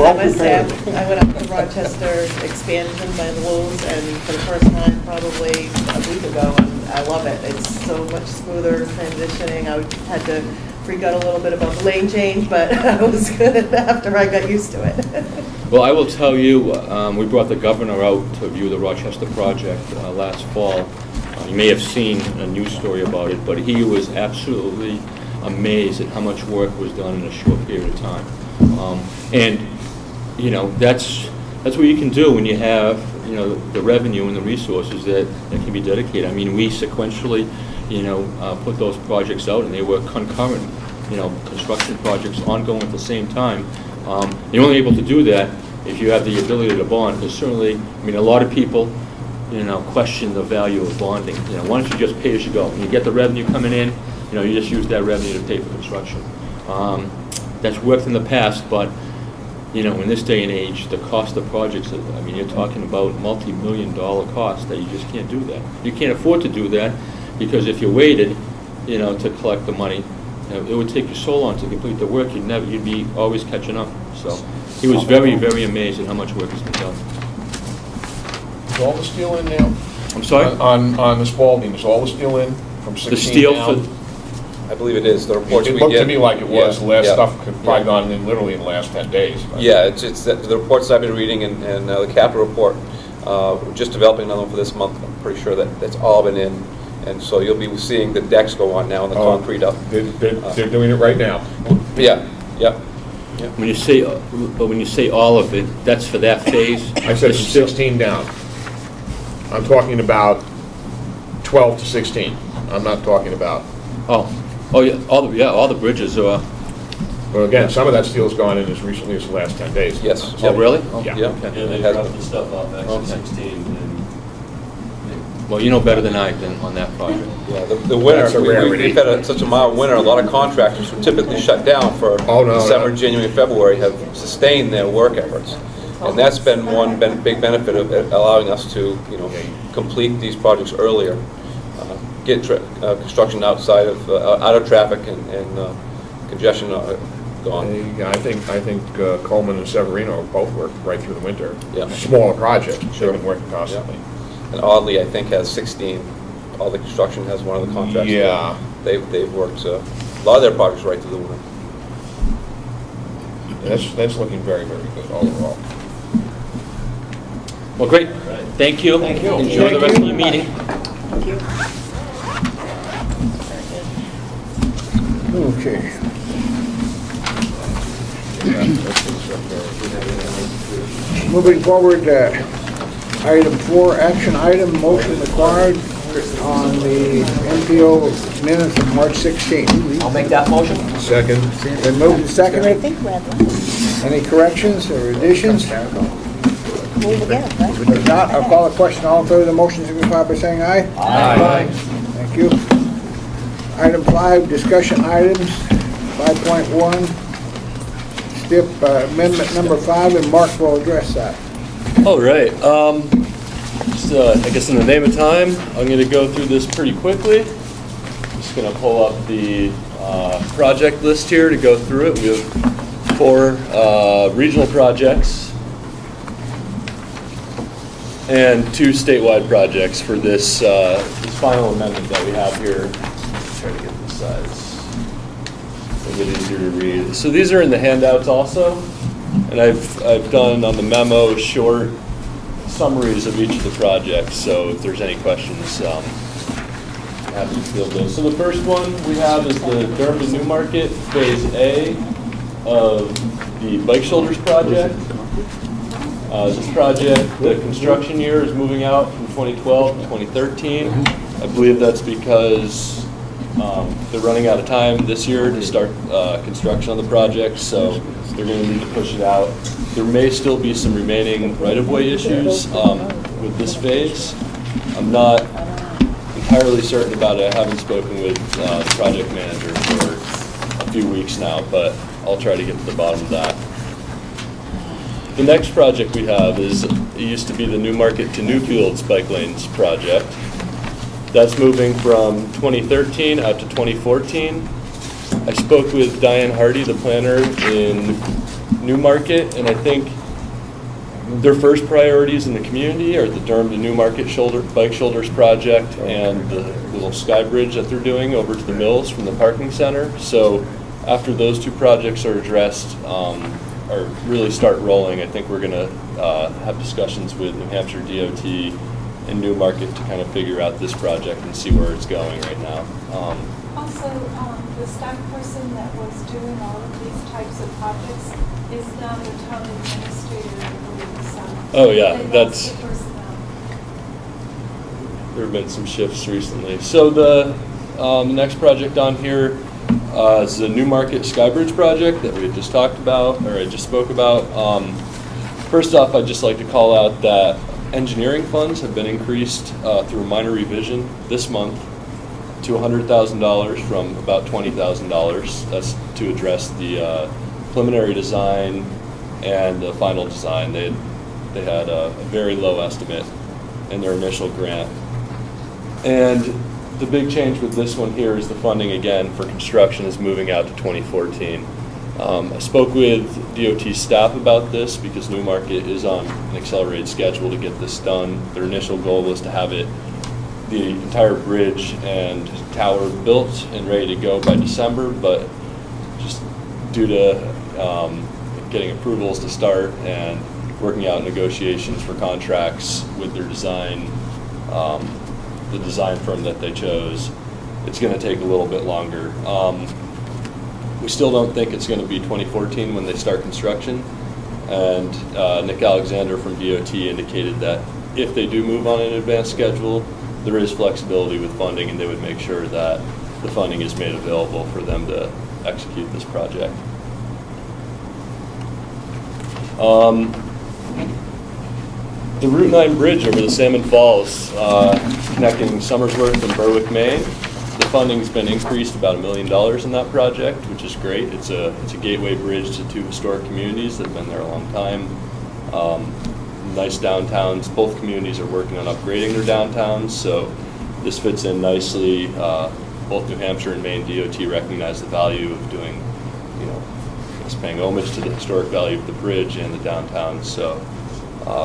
well prepared. I went up to Rochester expansion by Lowell's, and for the first time probably a week ago, and I love it. It's so much smoother transitioning. I had to freak out a little bit about the lane change, but I was good after I got used to it. Well, I will tell you, we brought the governor out to view the Rochester project last fall. You may have seen a news story about it, but he was absolutely amazed at how much work was done in a short period of time. And you know, that's what you can do when you have, you know, the revenue and the resources that can be dedicated. I mean, we sequentially, you know, put those projects out, and they were concurrent, you know, construction projects ongoing at the same time. You're only able to do that if you have the ability to bond. Because certainly, I mean, a lot of people, you know, question the value of bonding. You know, why don't you just pay as you go? When you get the revenue coming in, you know, you just use that revenue to pay for construction. That's worked in the past, but you know, in this day and age, the cost of projects, I mean, you're talking about multi-million-dollar costs that you just can't do that. You can't afford to do that because if you waited, you know, to collect the money, you know, it would take you so long to complete the work. You'd be always catching up. So he was very, very amazed at how much work has been done. Is all the steel in now? I'm sorry? On the Spalding, is all the steel in from 16 the steel down? I believe it is. The reports it we looked get, to me like it was. The last stuff could probably yeah. gone in literally in the last 10 days. Yeah, it's the reports I've been reading, and the capital report, we're just developing another one for this month. I'm pretty sure that's all been in, and so you'll be seeing the decks go on now and the concrete up. They're doing it right now. Yeah, yeah. When you say, but when you say all of it, that's for that phase. I said from 16 down. I'm talking about 12 to 16. I'm not talking about. Oh yeah, all the bridges are. Well, again, some of that steel's gone in as recently as the last 10 days. Yes. Oh, really? Yeah. Yeah. Okay. Yeah, they dropped the stuff off actually 16. And well, you know better than I on that project. Yeah, the winter, we've had such a mild winter. A lot of contractors who typically shut down for December, January, January, have sustained their work efforts. And that's been one big benefit of it, allowing us to, you know, complete these projects earlier, get construction outside of out of traffic and congestion gone. I think Coleman and Severino both worked right through the winter. Yeah. Smaller projects, Sure. they've been working constantly. Yeah. And oddly, I think has 16. All the construction has one of the contracts. Yeah. They've worked a lot of their projects right through the winter. That's looking very, very good overall. Well, great. Thank you. Thank you. Enjoy the rest of your meeting. Thank you. Okay. Moving forward, item 4, action item, motion required on the MPO minutes of March 16th. I'll make that motion. Second. Been moved and seconded. Any corrections or additions? If not, I'll call a question. All in favor of the motion signify by saying aye. Aye. Thank you. Item 5, discussion items. 5.1, STIP amendment number 5, and Mark will address that. all right. I guess in the name of time, I'm going to go through this pretty quickly. Just going to pull up the project list here to go through it. We have 4 regional projects and 2 statewide projects for this, this final amendment that we have here. Try to get the size a bit easier to read. So these are in the handouts also, and I've done on the memo short summaries of each of the projects. So if there's any questions, happy to field those. So the first one we have is the Durham to Newmarket Phase A of the Bike Shoulders project. This project, the construction year is moving out from 2012 to 2013. I believe that's because they're running out of time this year to start construction on the project, so they're going to need to push it out. There may still be some remaining right-of-way issues with this phase. I'm not entirely certain about it. I haven't spoken with the project manager for a few weeks now, but I'll try to get to the bottom of that. The next project we have is, it used to be the Newmarket to Newfields Bike Lanes project. That's moving from 2013 out to 2014. I spoke with Diane Hardy, the planner, in Newmarket, and I think their first priorities in the community are the Durham to Newmarket bike shoulders project and the little sky bridge that they're doing over to the mills from the parking center. So after those two projects are addressed, or really start rolling, I think we're going to have discussions with New Hampshire DOT and Newmarket to kind of figure out this project and see where it's going right now. Also, the staff person that was doing all of these types of projects is now the town administrator, I believe, so. Oh yeah, they that's. lost the personnel. There have been some shifts recently. So the next project on here is the Newmarket Skybridge project that we had just talked about, or I just spoke about. First off, I'd just like to call out that engineering funds have been increased through a minor revision this month to $100,000 from about $20,000. That's to address the preliminary design and the final design. They had a very low estimate in their initial grant. And the big change with this one here is the funding again for construction is moving out to 2014. I spoke with DOT staff about this because Newmarket is on an accelerated schedule to get this done. Their initial goal was to have the entire bridge and tower built and ready to go by December, but just due to getting approvals to start and working out negotiations for contracts with their design, the design firm that they chose, it's going to take a little bit longer. We still don't think it's going to be 2014 when they start construction, and Nick Alexander from DOT indicated that if they do move on an advanced schedule, there is flexibility with funding, and they would make sure that the funding is made available for them to execute this project. The Route 9 bridge over the Salmon Falls, connecting Somersworth and Berwick, Maine, the funding's been increased about $1 million in that project, which is great. It's a gateway bridge to two historic communities that have been there a long time. Nice downtowns. Both communities are working on upgrading their downtowns, so this fits in nicely. Both New Hampshire and Maine DOT recognize the value of doing, it's paying homage to the historic value of the bridge and the downtown. So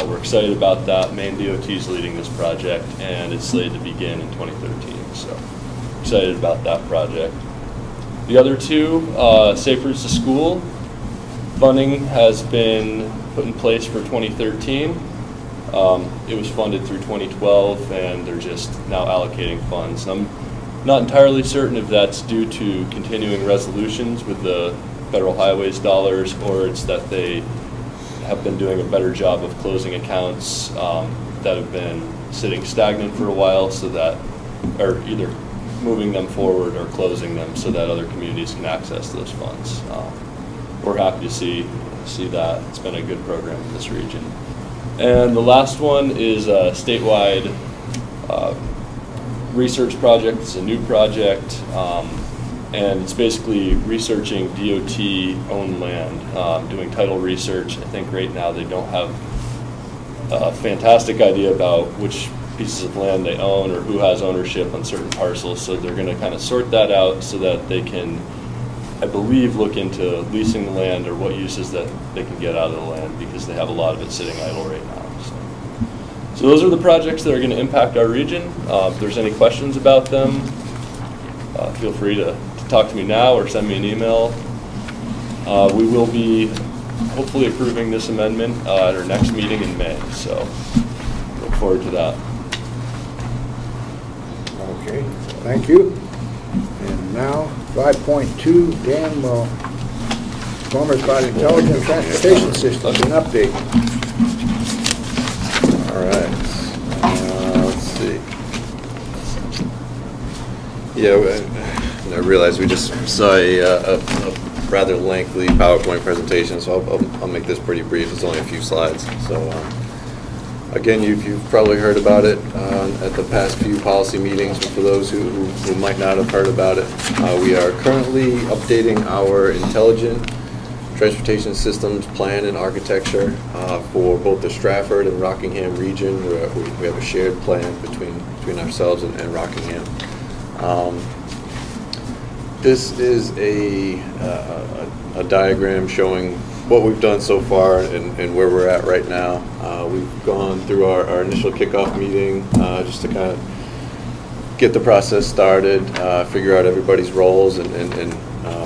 we're excited about that. Maine DOT is leading this project, and it's slated to begin in 2013. So excited about that project. The other two, Safe Routes to School, funding has been put in place for 2013. It was funded through 2012, and they're just now allocating funds. I'm not entirely certain if that's due to continuing resolutions with the federal highways dollars, or it's that they have been doing a better job of closing accounts that have been sitting stagnant for a while, so that, or either moving them forward or closing them so that other communities can access those funds. We're happy to see that. It's been a good program in this region. And the last one is a statewide research project. It's a new project, and it's basically researching DOT-owned land, doing title research. I think right now they don't have a fantastic idea about which pieces of land they own or who has ownership on certain parcels, so they're going to kind of sort that out so that they can, I believe, look into leasing the land or what uses that they can get out of the land, because they have a lot of it sitting idle right now. So those are the projects that are going to impact our region. If there's any questions about them, feel free to talk to me now or send me an email. We will be hopefully approving this amendment at our next meeting in May, so look forward to that. Okay, thank you. And now, 5.2, Dan will inform us about intelligent transportation systems, an update. All right. Let's see. Yeah, I realize we just saw a rather lengthy PowerPoint presentation, so I'll make this pretty brief. It's only a few slides. So again, you've probably heard about it at the past few policy meetings, but for those who might not have heard about it, we are currently updating our intelligent transportation systems plan and architecture for both the Strafford and Rockingham region. We have a shared plan between ourselves and Rockingham. This is a diagram showing what we've done so far and where we're at right now. We've gone through our initial kickoff meeting just to kind of get the process started, figure out everybody's roles, and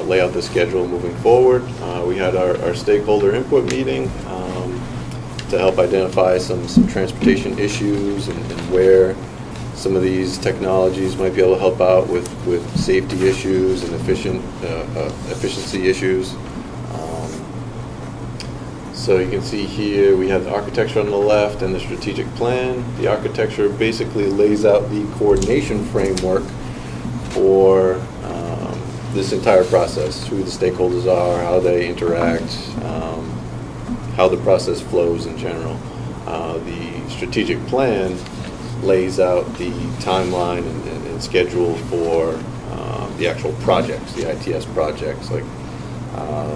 lay out the schedule moving forward. We had our stakeholder input meeting to help identify some transportation issues and where some of these technologies might be able to help out with safety issues and efficiency issues. So you can see here we have the architecture on the left and the strategic plan. The architecture basically lays out the coordination framework for this entire process, who the stakeholders are, how they interact, how the process flows in general. The strategic plan lays out the timeline and schedule for the actual projects, the ITS projects, like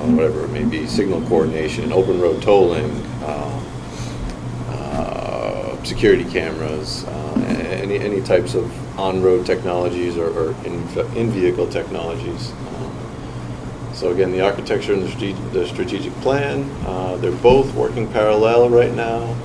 whatever it may be, signal coordination, open road tolling, security cameras, any types of on-road technologies or in-vehicle technologies. So again, the architecture and the strategic plan, they're both working parallel right now.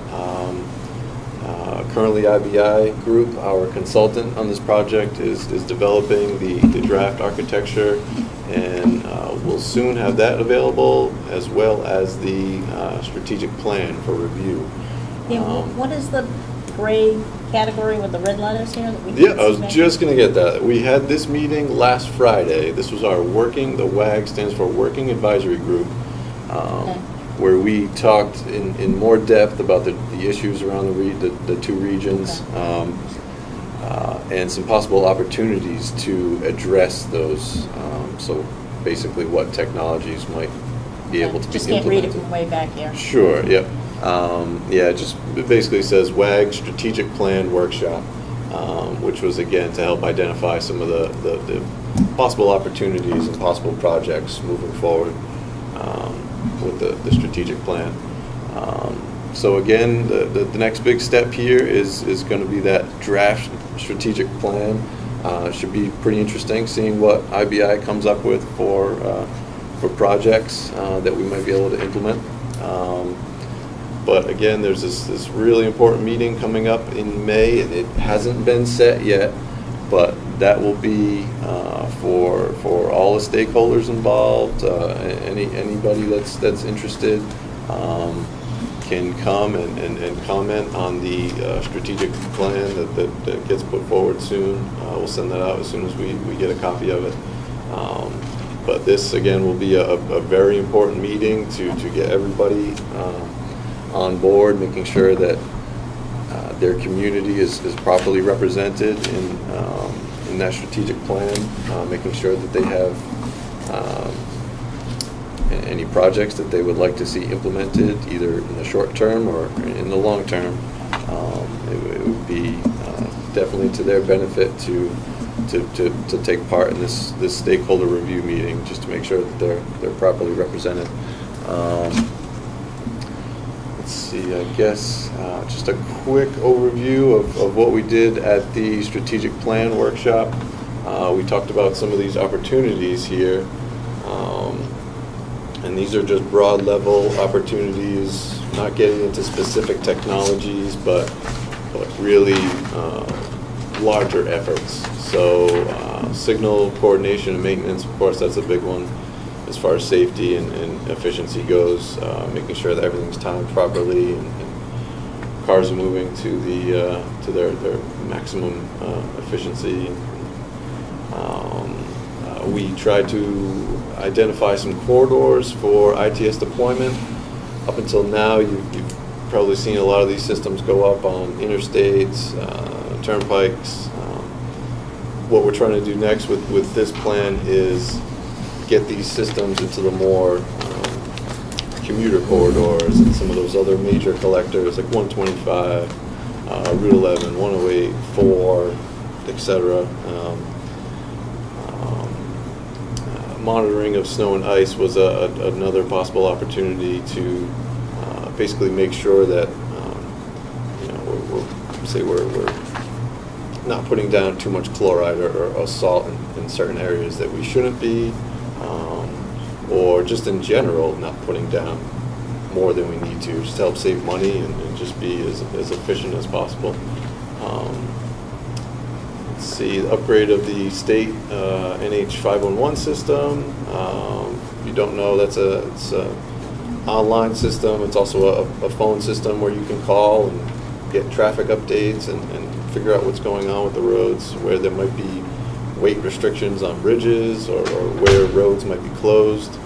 Currently, IBI Group, our consultant on this project, is developing the draft architecture, and we'll soon have that available, as well as the strategic plan for review. Yeah, what is the gray category with the red letters here? That we Yeah, I was just going to get that. We had this meeting last Friday. This was our the WAG stands for Working Advisory Group, where we talked in more depth about the issues around the two regions, and some possible opportunities to address those. So basically what technologies might be able to be implemented. Just can't read it from way back here. Sure, yep. Yeah, it basically says WAG Strategic Plan Workshop, which was, again, to help identify some of the possible opportunities and possible projects moving forward with the strategic plan. So again, the next big step here is going to be that draft strategic plan. Should be pretty interesting seeing what IBI comes up with for projects that we might be able to implement. But again, there's this really important meeting coming up in May, and it hasn't been set yet, but that will be for all the stakeholders involved. Anybody that's interested can come and comment on the strategic plan that gets put forward soon. We'll send that out as soon as we get a copy of it. But this, again, will be a very important meeting to get everybody on board, making sure that their community is properly represented in that strategic plan, making sure that they have any projects that they would like to see implemented, either in the short term or in the long term. It would be definitely to their benefit to take part in this stakeholder review meeting, just to make sure that they're properly represented. Let's see, I guess just a quick overview of what we did at the strategic plan workshop. We talked about some of these opportunities here, and these are just broad level opportunities, not getting into specific technologies, but really larger efforts. So signal coordination and maintenance, of course, that's a big one as far as safety and efficiency goes, making sure that everything's timed properly and cars are moving to their maximum efficiency. We tried to identify some corridors for ITS deployment. Up until now, you've probably seen a lot of these systems go up on interstates, turnpikes. What we're trying to do next with this plan is get these systems into the more commuter corridors and some of those other major collectors like 125, Route 11, 108, 4, etc. Monitoring of snow and ice was another possible opportunity to basically make sure that we're not putting down too much chloride or salt in certain areas that we shouldn't be. or just in general, not putting down more than we need to, just to help save money and just be as efficient as possible. Let's see, the upgrade of the state NH 511 system. If you don't know, it's a online system. It's also a phone system where you can call and get traffic updates and figure out what's going on with the roads, where there might be weight restrictions on bridges or where roads might be closed.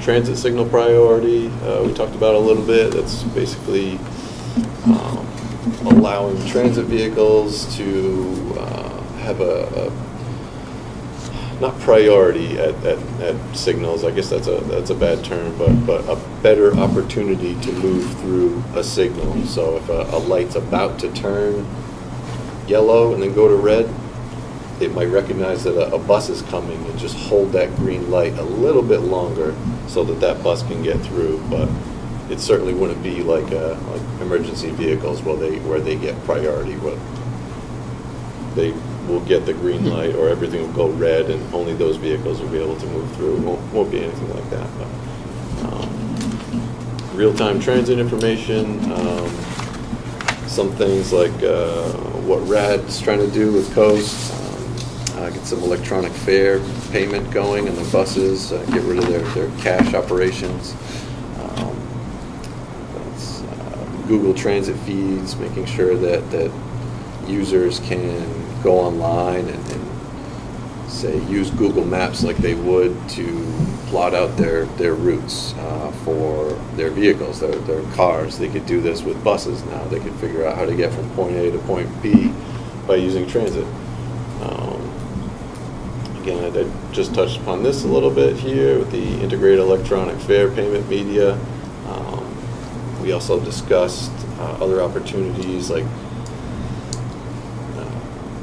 Transit signal priority, we talked about a little bit. That's basically allowing transit vehicles to have a not priority at signals, I guess that's a bad term, but a better opportunity to move through a signal. So if a light's about to turn yellow and then go to red, it might recognize that a bus is coming and just hold that green light a little bit longer so that bus can get through. But it certainly wouldn't be like emergency vehicles where they get priority. They will get the green light, or everything will go red, and only those vehicles will be able to move through. It won't be anything like that. But real-time transit information, some things like what RAD's trying to do with Coast, get some electronic fare payment going in the buses, get rid of their cash operations. Google Transit feeds, making sure that users can go online and say use Google Maps like they would to plot out their routes for their vehicles, their cars. They could do this with buses now. They could figure out how to get from point A to point B by using transit. Again, I just touched upon this a little bit here with the integrated electronic fare payment media. We also discussed other opportunities like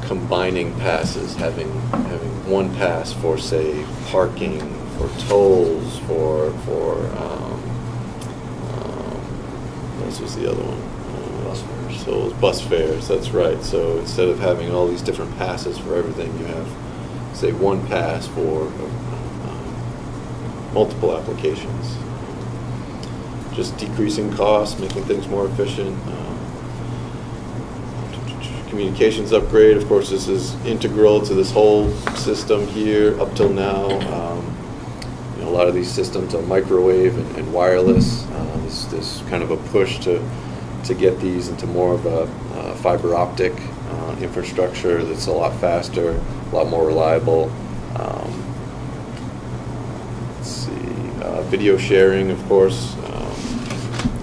combining passes, having one pass for, say, parking, for tolls, for what was the other one? Bus fares. So bus fares, that's right. So instead of having all these different passes for everything, you have, say, one pass for multiple applications. Just decreasing costs, making things more efficient. Communications upgrade, of course, this is integral to this whole system here up till now. A lot of these systems are microwave and wireless. There's kind of a push to get these into more of a fiber optic infrastructure that's a lot faster, a lot more reliable. Let's see, video sharing, of course.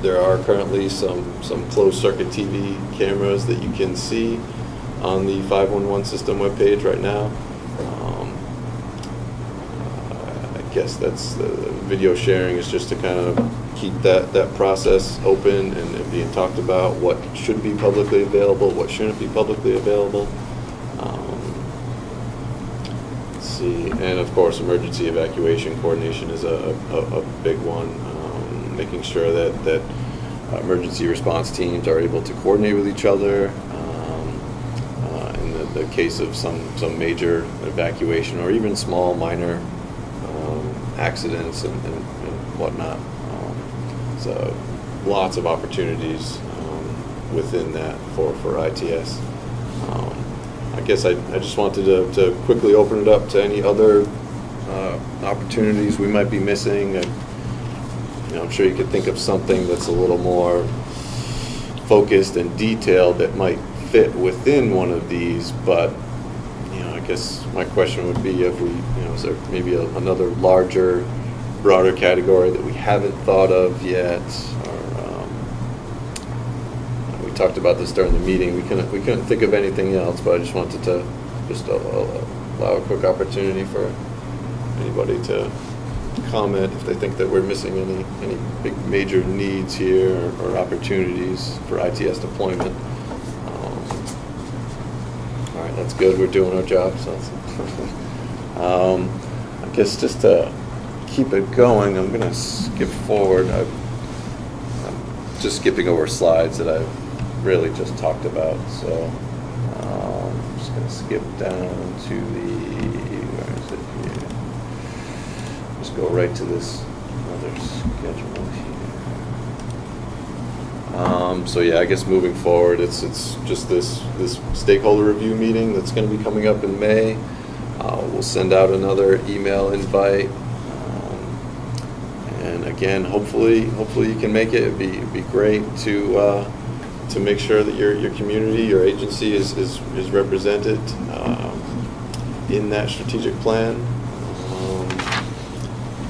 There are currently some closed circuit TV cameras that you can see on the 511 system webpage right now. I guess that's the video sharing is just to kind of keep that process open and being talked about, what should be publicly available, what shouldn't be publicly available. Let's see, and of course emergency evacuation coordination is a big one. Making sure that emergency response teams are able to coordinate with each other in the case of some major evacuation or even small minor accidents and whatnot. So lots of opportunities within that for ITS. I guess I just wanted to quickly open it up to any other opportunities we might be missing. I'm sure you could think of something that's a little more focused and detailed that might fit within one of these, but I guess my question would be if is there maybe another larger, broader category that we haven't thought of yet? Or we talked about this during the meeting. We couldn't think of anything else, but I just wanted to allow a quick opportunity for anybody to comment if they think that we're missing any big major needs here or opportunities for ITS deployment. All right, that's good. We're doing our job. So I guess just to keep it going, I'm going to skip forward. I'm just skipping over slides that I've really just talked about. So I'm just going to skip down to where is it here? just go right to this other schedule here. So yeah, I guess moving forward, it's just this stakeholder review meeting that's going to be coming up in May. We'll send out another email invite, and again, hopefully you can make it. It'd be great to make sure that your community, your agency is represented in that strategic plan.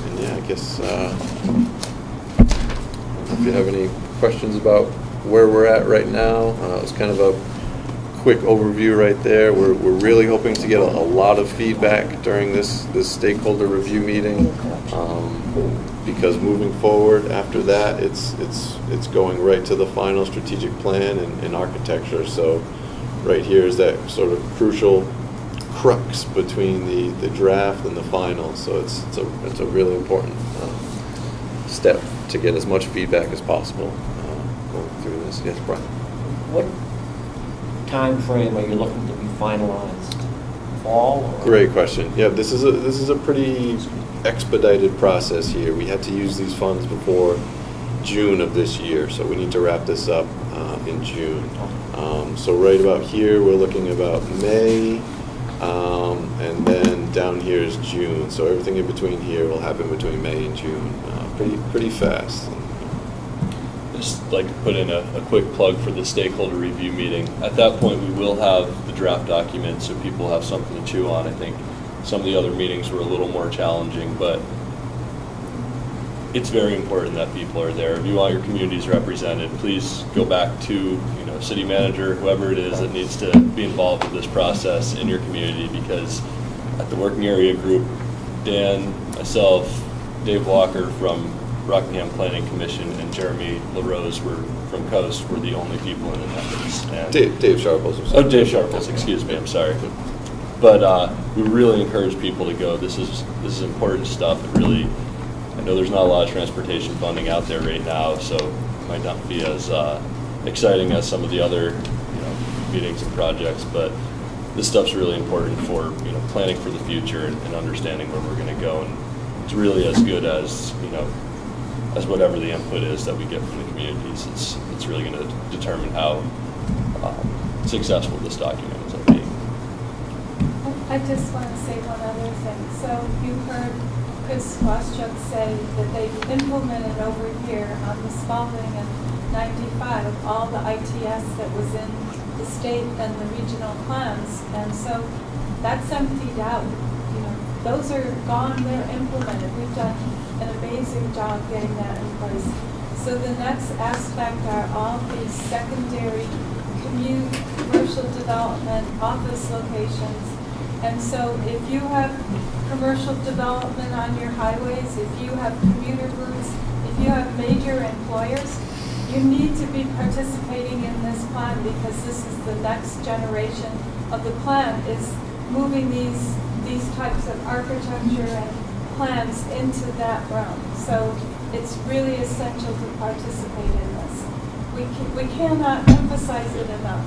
And yeah, I guess if you have any questions about where we're at right now, it's kind of a quick overview right there. We're really hoping to get a lot of feedback during this stakeholder review meeting, because moving forward after that, it's going right to the final strategic plan and architecture. So right here is that sort of crucial crux between the draft and the final. So it's a really important step to get as much feedback as possible going through this. Yes, Brian. What time frame are you looking to be finalized? Fall? Or? Great question. Yeah, this is a pretty expedited process here. We had to use these funds before June of this year, so we need to wrap this up in June. So right about here, we're looking about May, and then down here is June. So everything in between here will happen between May and June. Pretty fast. Just like to put in a quick plug for the stakeholder review meeting. At that point, we will have the draft document, so people have something to chew on. I think some of the other meetings were a little more challenging, but it's very important that people are there. If you want your communities represented, please go back to city manager, whoever it is that needs to be involved with this process in your community, because at the working area group, Dan, myself, Dave Walker from Rockingham Planning Commission, and Jeremy LaRose from Coast were the only people in attendance. Dave Sharples. Oh, Dave Sharples, excuse me, I'm sorry. But we really encourage people to go. This is important stuff. I know there's not a lot of transportation funding out there right now, so it might not be as exciting as some of the other meetings and projects, but this stuff's really important for planning for the future and understanding where we're going to go. And it's really as good as as whatever the input is that we get from the communities. It's really going to determine how successful this document ends up being. I just want to say one other thing. So you heard Chris Waschuk say that they implemented over here on the Spalding and 95 all the ITS that was in the state and the regional plans, and so that's emptied out. Those are gone, they're implemented. We've done an amazing job getting that in place. So the next aspect are all these secondary commercial development, office locations. And so if you have commercial development on your highways, if you have commuter routes, if you have major employers, you need to be participating in this plan, because this is the next generation of the plan, is moving these types of architecture and plans into that realm. So it's really essential to participate in this. We cannot emphasize it enough.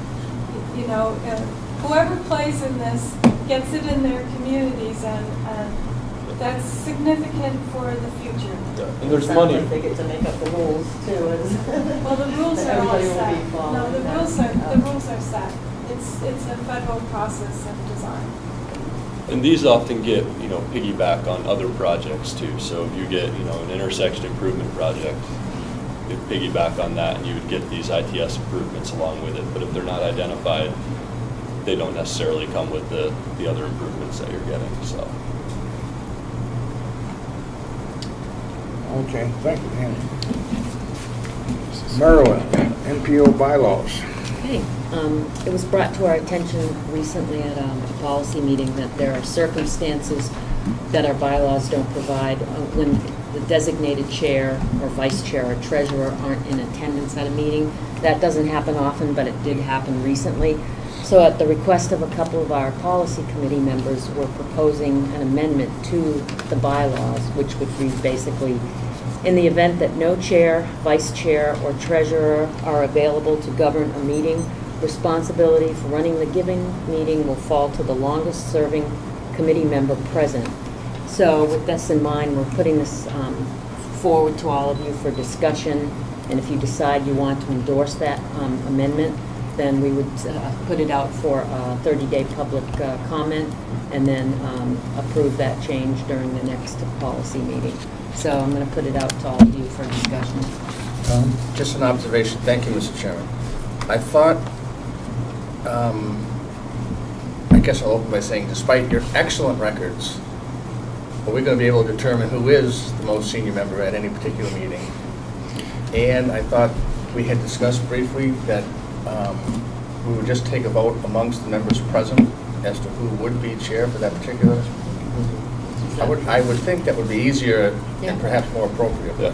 Whoever plays in this gets it in their communities, and that's significant for the future. Yeah. And there's money. Like they get to make up the rules too. Well, the rules are all set. No, the rules are set. It's a federal process of design. And these often get, piggyback on other projects too. So if you get, an intersection improvement project, you'd piggyback on that, and you would get these ITS improvements along with it. But if they're not identified, they don't necessarily come with the other improvements that you're getting. So. Okay, thank you, Andy. Marilyn, NPO bylaws. Okay. It was brought to our attention recently at a policy meeting that there are circumstances that our bylaws don't provide when the designated chair or vice chair or treasurer aren't in attendance at a meeting. That doesn't happen often, but it did happen recently. So at the request of a couple of our policy committee members, we're proposing an amendment to the bylaws, which would read basically, in the event that no chair, vice chair, or treasurer are available to govern a meeting, responsibility for running the given meeting will fall to the longest-serving committee member present. So with this in mind, we're putting this forward to all of you for discussion, and if you decide you want to endorse that amendment, then we would put it out for a 30-day public comment, and then approve that change during the next policy meeting. So I'm going to put it out to all of you for discussion. Just an observation. Thank you, Mr. Chairman. I thought, I guess I'll open by saying, despite your excellent records, are we going to be able to determine who is the most senior member at any particular meeting? And I thought we had discussed briefly that we would just take a vote amongst the members present as to who would be chair for that particular. I would think that would be easier and perhaps more appropriate. Yeah.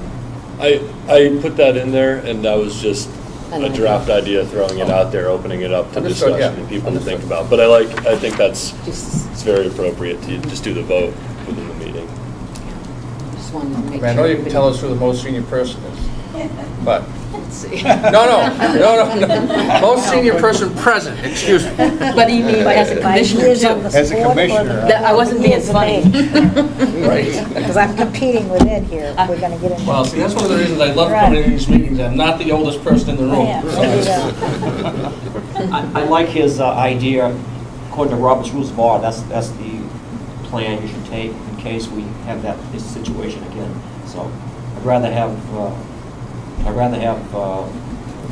I put that in there, and that was just a draft idea, throwing it out there, opening it up to discussion and people to think about. But I think it's very appropriate to just do the vote within the meeting. I know you can tell us who the most senior person is, but Let's see. No. Most senior person present, excuse me. But you mean as a commissioner too? As a commissioner. I wasn't being funny. Right. Because I'm competing with Ed here. We're going to get into. Well, see, that's one of the reasons I love coming to these meetings. I'm not the oldest person in the room. Yeah, I like his idea, according to Robert's Rules of Order, that's the plan you should take in case we have this situation again. So I'd rather have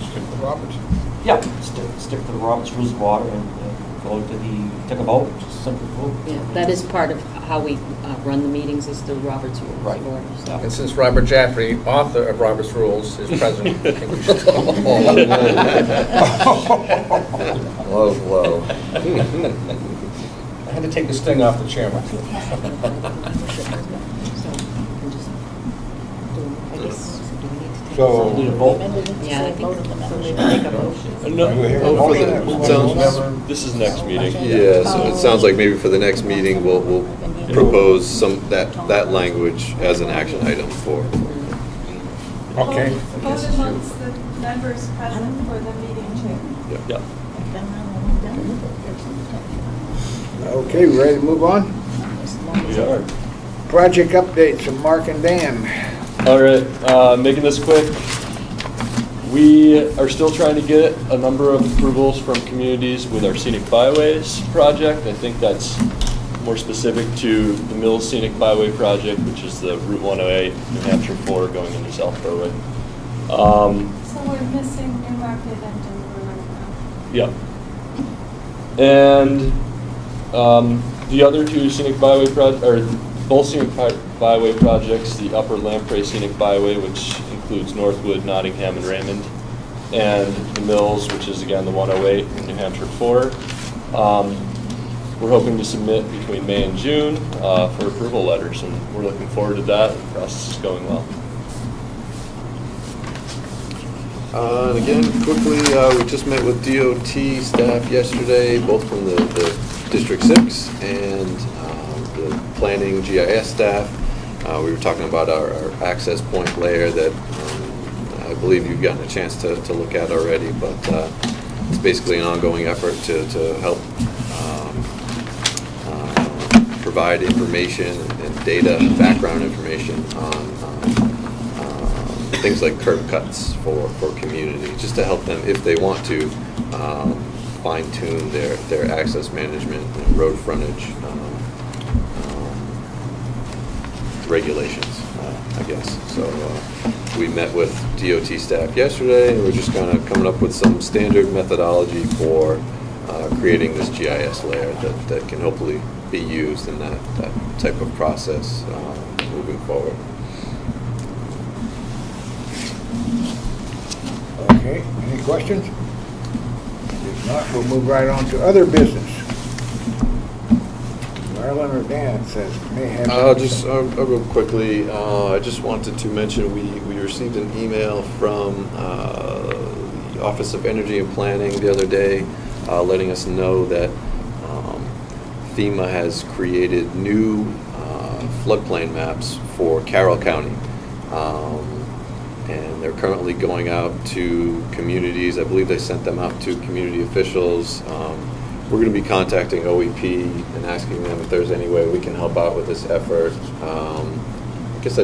Stick with Roberts. Yeah, stick to the Robert's Rules of Order and go to take a vote, just simple vote. Yeah, that is part of how we run the meetings, is the Robert's Rules of Order. So. And since Robert Jaffrey, author of Robert's Rules, is present, I think we should Low. I had to take the sting off the chairman. So, Yeah, I think This is next meeting. Yeah, so it sounds like maybe for the next meeting, we'll propose that language as an action item for. okay. Vote amongst the members present for the meeting too. Yeah. Okay, we ready to move on? We are. Project updates from Mark and Dan. All right, making this quick. We are still trying to get a number of approvals from communities with our Scenic Byways project. I think that's more specific to the Mills Scenic Byway project, which is the Route 108, New Hampshire 4 going into South Berwick. So we're missing Newmarket and Dover right now. Yeah. And the other two Scenic Byway projects, or both Scenic Byway projects, the Upper Lamprey Scenic Byway, which includes Northwood, Nottingham, and Raymond, and the Mills, which is again the 108, New Hampshire 4. We're hoping to submit between May and June for approval letters, and we're looking forward to that. The process is going well. And again, quickly, we just met with DOT staff yesterday, both from the District 6 and the planning GIS staff. We were talking about our access point layer that I believe you've gotten a chance to look at already, but it's basically an ongoing effort to help provide information and data, background information on things like curb cuts for community, just to help them, if they want to, fine-tune their access management and road frontage regulations, I guess. So we met with DOT staff yesterday, and we're just kind of coming up with some standard methodology for creating this GIS layer that can hopefully be used in that type of process moving forward. Okay, any questions? If not, we'll move right on to other business. Marlon or Dan says may have. Just real quickly, I just wanted to mention we received an email from the Office of Energy and Planning the other day, letting us know that FEMA has created new floodplain maps for Carroll County. And they're currently going out to communities. I believe they sent them out to community officials, we're going to be contacting OEP and asking them if there's any way we can help out with this effort. I guess